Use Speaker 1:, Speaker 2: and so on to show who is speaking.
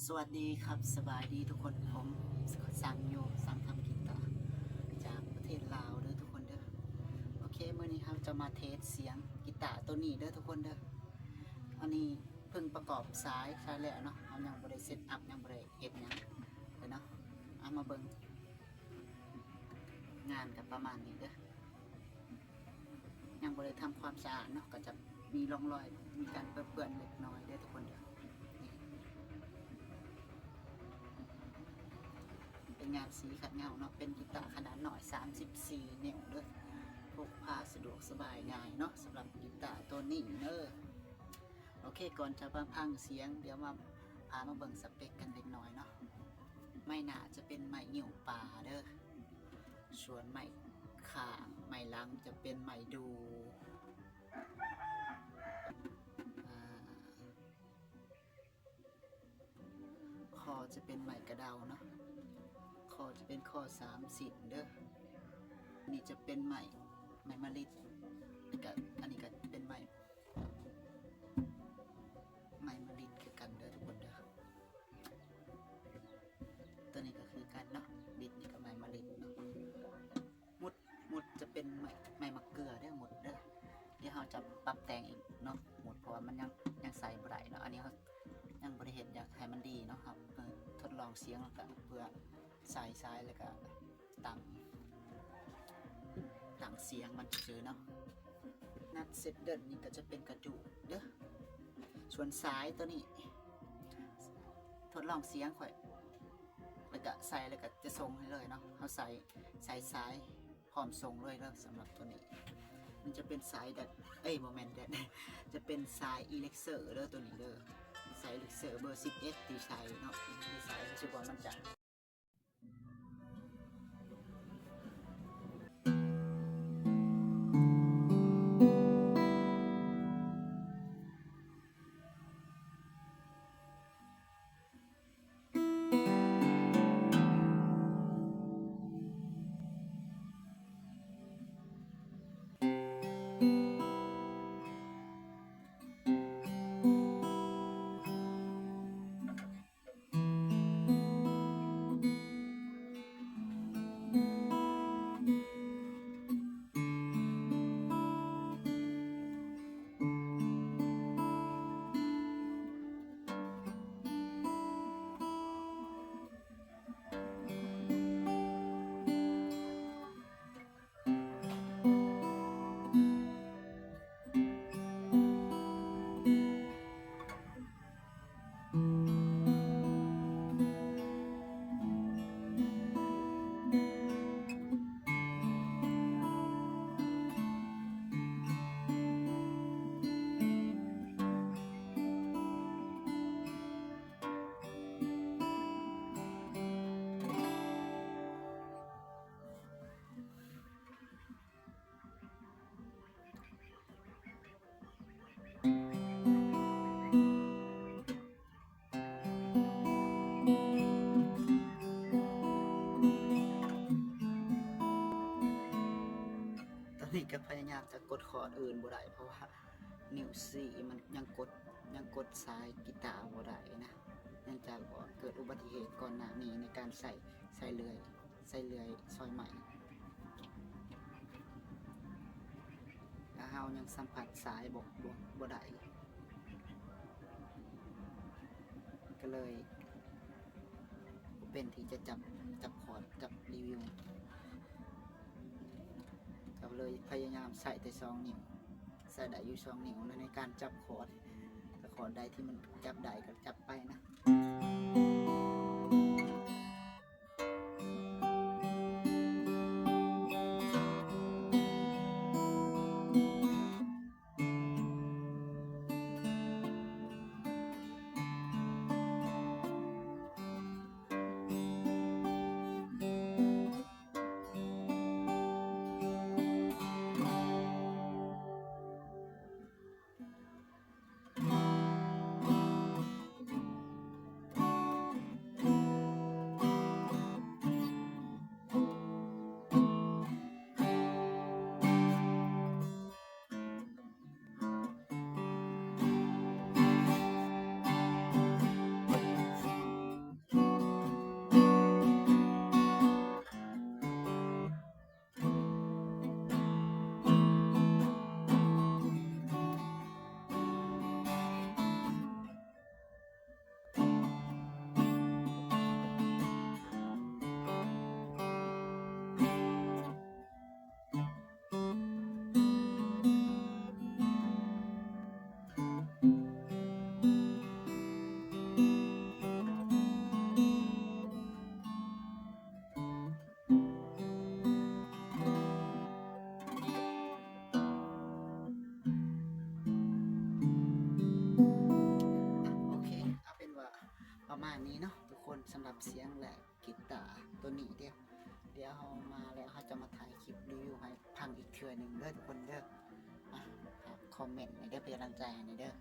Speaker 1: สวัสดีครับสบายดีทุกคนผมสั่งทำกีตาร์จากประเทศลาวเด้อทุกคนเด้อโอเคเมื่อนี้ครับจะมาเทสเสียงกีตาร์ตัวนี้เด้อทุกคนเด้ออันนี้เพิ่งประกอบสายใช่แล้วเนาะเอายังบริเซตอัพยังบริเฮ็ดยังเลยเนาะเอามาเบิ่งงานกับประมาณนี้เด้อยังบริทำความสะอาดเนาะก็จะมีร่องรอยมีการเปื้อนเล็กน้อยเด้อทุกคนเด้อเป็นงานสีขัดเงาเนาะเป็นกีตาร์ขนาดหน่อย34 นิ้วเด้อพกพาสะดวกสบายง่ายเนาะสำหรับกีตาร์ตัวนี้เด้อโอเคก่อนจะมาพังเสียงเดี๋ยวมาพามาเบิ่งสเปคกันเล็กน้อยเนาะไม่น่าจะเป็นไม้หิ่วป่าเด้อส่วนไม้ข่างไม้ลังจะเป็นไม้ดูคอจะเป็นไม้กระเดาเนาะคอจะเป็นคอ30เด้อนี่จะเป็นไม้มะลิกับอันนี้ก็เป็นไม้มะลิคือกันเด้อทุกคนเด้อตัวนี้ก็คือกันเนาะลิดนี่ก็ไม้มะลิเนาะมุดจะเป็นไม้มะเกลือเด้อมุดเด้อเดี๋ยวเราจะปรับแต่งอีกเนาะมุดเพราะว่ามันยังใส่บ่ได้เนาะอันนี้เขายังบริเหตุอยากให้มันดีเนาะครับทดลองเสียงแล้วก็เพื่อใส่ซ้ายแล้วก็ตั้งเสียงมันซื้อเนาะนัดเซตเดินนี่ก็จะเป็นกระดูกเด้อส่วนซ้ายตัวนี้ทดลองเสียงค่อยแล้วก็ใส่แล้วก็จะส่งให้เลยเนาะเขาใส่ซ้ายพร้อมส่งเลยแล้วสำหรับตัวนี้มันจะเป็นสายดัดโมเมนต์ดัดจะเป็นสายอีเล็กเซอร์เด้อตัวนี้เด้อสายอีเล็กเซอร์เบอร์11ที่ใช้เนาะที่ใช้รู้สึกว่ามันจะนี่ก็พยายามจะกดคอร์ดอื่นบ่ได้เพราะว่านิ้วสี่มันยังกดสายกีตาร์บ่ได้นะเนื่องจากว่าเกิดอุบัติเหตุก่อนหน้านี้ในการใส่เลื่อยซอยใหม่แล้วเฮายังสัมผัสสายบ่ได้ก็เลยเป็นที่จะจับคอร์ดจับรีวิวก็เลยพยายามใส่แต่2 นิ้วใส่ได้อยู่2 นิ้วในการจับคอร์ดใดที่มันจับได้ก็จับไปนะ ประมาณนี้เนาะทุกคนสำหรับเสียงและกีตาร์ตัวนี้เดี๋ยวเรามาแล้วเขาจะมาถ่ายคลิปรีวิวให้พังอีกเทื่อหนึ่งเด้อทุกคนเด้อคอมเมนต์ในเด้อเป็นกำลังใจให้เด้อ